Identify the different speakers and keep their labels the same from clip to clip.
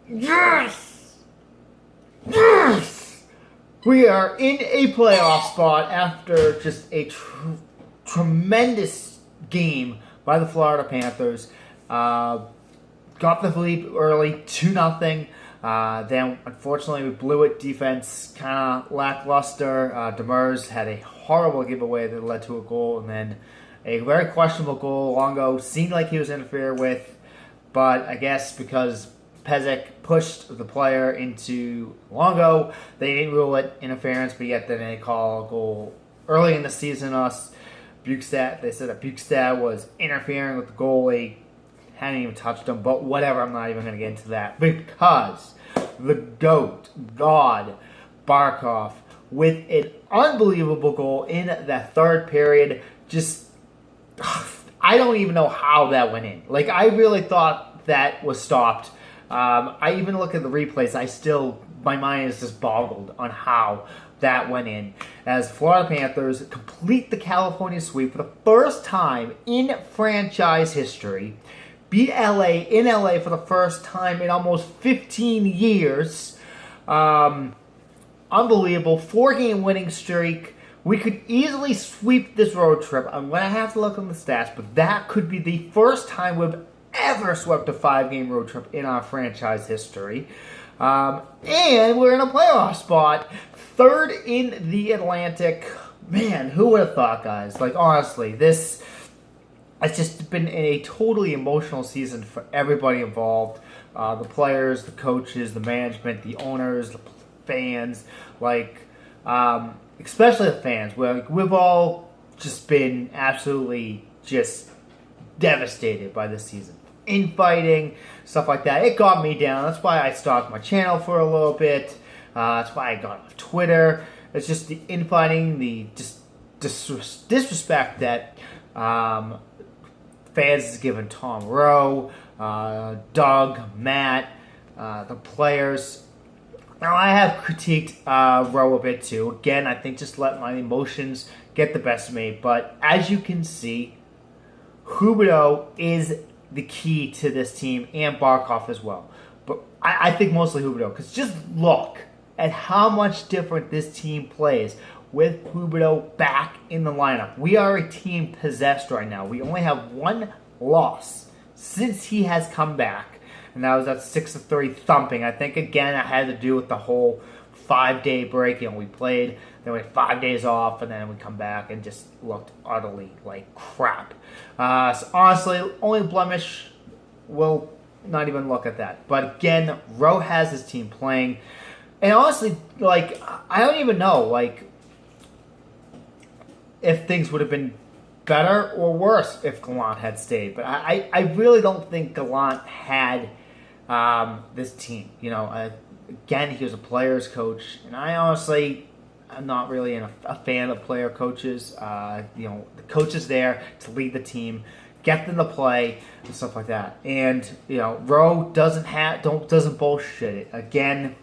Speaker 1: Yes! Yes! We are in a playoff spot after just a tremendous game by the Florida Panthers. Got the lead early, 2-0. Then, unfortunately, we blew it. Defense kind of lackluster. Demers had a horrible giveaway that led to a goal, and then a very questionable goal. Longo seemed like he was interfered with, but I guess because Pezic pushed the player into Longo, they didn't rule it interference, but yet then they call a goal early in the season. They said that Bukestad was interfering with the goalie, hadn't even touched him, but whatever, I'm not even going to get into that, because the GOAT, God, Barkov, with an unbelievable goal in the third period, just, I don't even know how that went in. Like, I really thought that was stopped. I even look at the replays, my mind is just boggled on how that went in. As Florida Panthers complete the California sweep for the first time in franchise history, beat LA in LA for the first time in almost 15 years. Unbelievable. 4-game winning streak. We could easily sweep this road trip. I'm going to have to look on the stats, but that could be the first time we've ever swept a 5-game road trip in our franchise history. And we're in a playoff spot. Third in the Atlantic. Man, who would have thought, guys? Like, honestly, it's just been a totally emotional season for everybody involved. The players, the coaches, the management, the owners, the fans. Especially the fans. We've all just been absolutely just devastated by this season. Infighting, stuff like that. It got me down. That's why I stopped my channel for a little bit. That's why I got off Twitter. It's just the infighting, the disrespect that fans has given Tom Rowe, Doug, Matt, the players. Now, I have critiqued Rowe a bit too. Again, I think just let my emotions get the best of me. But as you can see, Huberdeau is the key to this team, and Barkov as well. But I think mostly Huberdeau, because just look at how much different this team plays with Huberdeau back in the lineup. We are a team possessed right now. We only have one loss since he has come back, and that was that 6-3 thumping. I think, again, it had to do with the whole 5-day break. We played, then we had 5 days off, and then we come back and just looked utterly like crap. So honestly, only blemish, we'll not even look at that. But again, Rowe has his team playing. And honestly, I don't even know, if things would have been better or worse if Gallant had stayed. But I really don't think Gallant had this team. Again, he was a player's coach, and I'm not really a fan of player coaches. The coach is there to lead the team, get them to play, and stuff like that. And Rowe doesn't bullshit it. Again,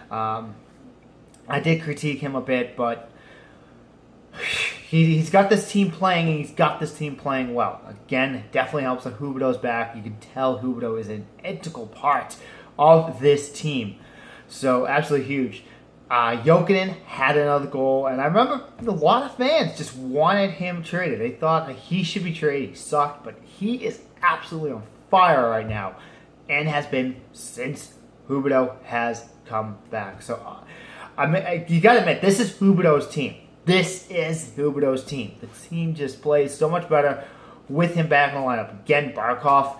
Speaker 1: I did critique him a bit, but he's got this team playing, and he's got this team playing well. Again, it definitely helps that Huberdeau's back. You can tell Huberdeau is an integral part of this team. So, absolutely huge. Jokinen had another goal, and I remember a lot of fans just wanted him traded. They thought that he should be traded. He sucked, but he is absolutely on fire right now, and has been since Huberdeau has come back. So, you got to admit, this is Huberdeau's team. This is Huberdeau's team. The team just plays so much better with him back in the lineup. Again, Barkov,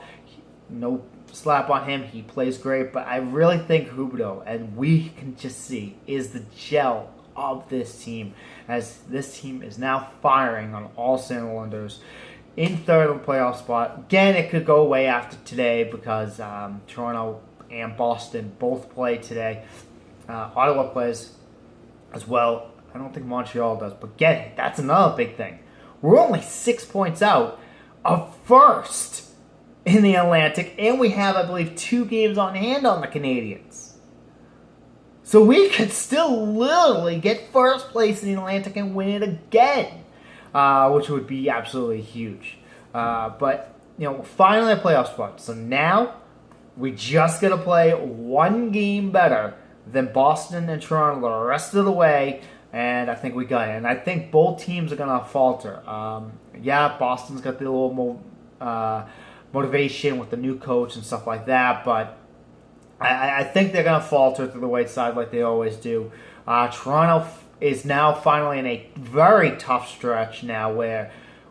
Speaker 1: no slap on him. He plays great, but I really think Huberdeau, and we can just see, is the gel of this team, as this team is now firing on all cylinders in third on the playoff spot. Again, it could go away after today because Toronto and Boston both play today. Ottawa plays as well. I don't think Montreal does, but that's another big thing. We're only 6 points out of first in the Atlantic, and we have, I believe, 2 games on hand on the Canadiens. So we could still literally get first place in the Atlantic and win it again, which would be absolutely huge. But finally a playoff spot. So now We just got to play one game better than Boston and Toronto the rest of the way, and I think we got it. And I think both teams are going to falter. Boston's got the little more motivation with the new coach and stuff like that, but I think they're going to falter to the white side like they always do. Toronto is now finally in a very tough stretch now,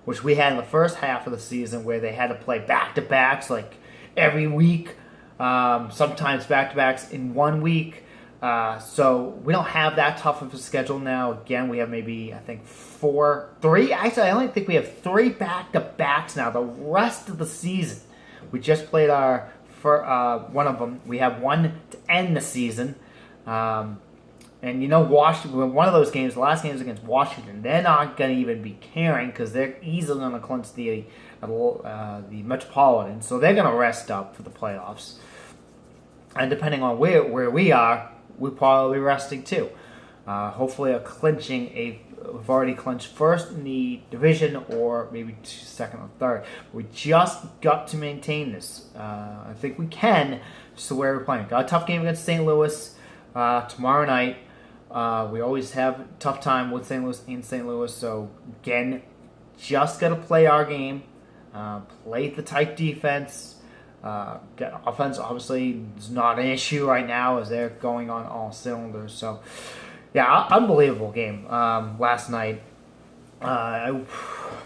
Speaker 1: which we had in the first half of the season, where they had to play back-to-backs like every week, sometimes back-to-backs in 1 week. So we don't have that tough of a schedule now. Again, we have maybe, I think, three. Actually, I only think we have 3 back-to-backs now. The rest of the season, we just played one of them. We have one to end the season. And Washington, one of those games, the last game is against Washington. They're not going to even be caring because they're easily going to clinch the Metropolitan. So they're going to rest up for the playoffs. And depending on where we are, we're probably resting too. Hopefully, we've already clinched first in the division, or maybe second or third. We just got to maintain this. I think we can, just the way we're playing. Got a tough game against St. Louis tomorrow night. We always have a tough time with St. Louis in St. Louis. So, again, just got to play our game. Play the tight defense. Offense, obviously, is not an issue right now as they're going on all cylinders. So, yeah, unbelievable game last night. I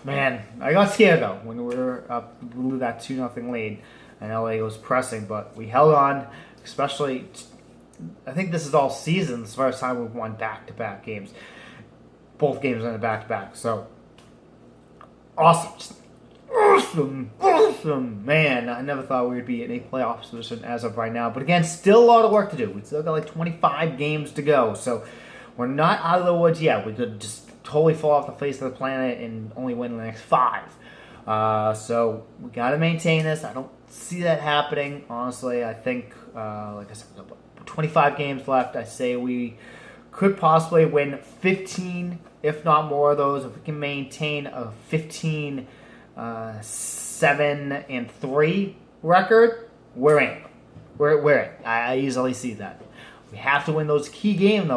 Speaker 1: got scared, though, when we were up with that 2-0 lead, and LA was pressing. But we held on, especially, I think this is all season. This is the first time we've won back-to-back games. Both games on the back-to-back. So, awesome. Just awesome. Man, I never thought we would be in a playoff position as of right now. But again, still a lot of work to do. We still got like 25 games to go. So we're not out of the woods yet. We could just totally fall off the face of the planet and only win the next 5. So we got to maintain this. I don't see that happening. Honestly, I think, like I said, 25 games left. I say we could possibly win 15, if not more of those. If we can maintain a 7-3 record, we're in. We're in. I easily see that. We have to win those key games.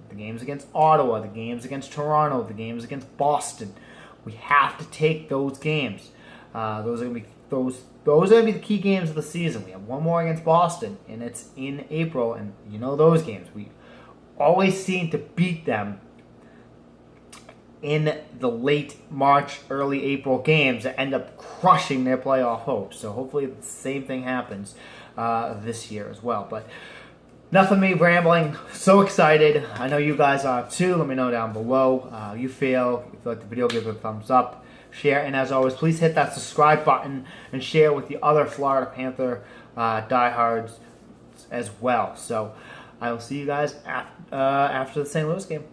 Speaker 1: The games against Ottawa, the games against Toronto, the games against Boston. We have to take those games. Those are gonna be the key games of the season. We have one more against Boston, and it's in April. And you know those games. We always seem to beat them in the late March, early April games that end up crushing their playoff hopes. So hopefully the same thing happens this year as well. But enough of me rambling. So excited. I know you guys are too. Let me know down below how you feel. If you like the video, give it a thumbs up. Share. And as always, please hit that subscribe button and share with the other Florida Panther diehards as well. So I will see you guys after the St. Louis game.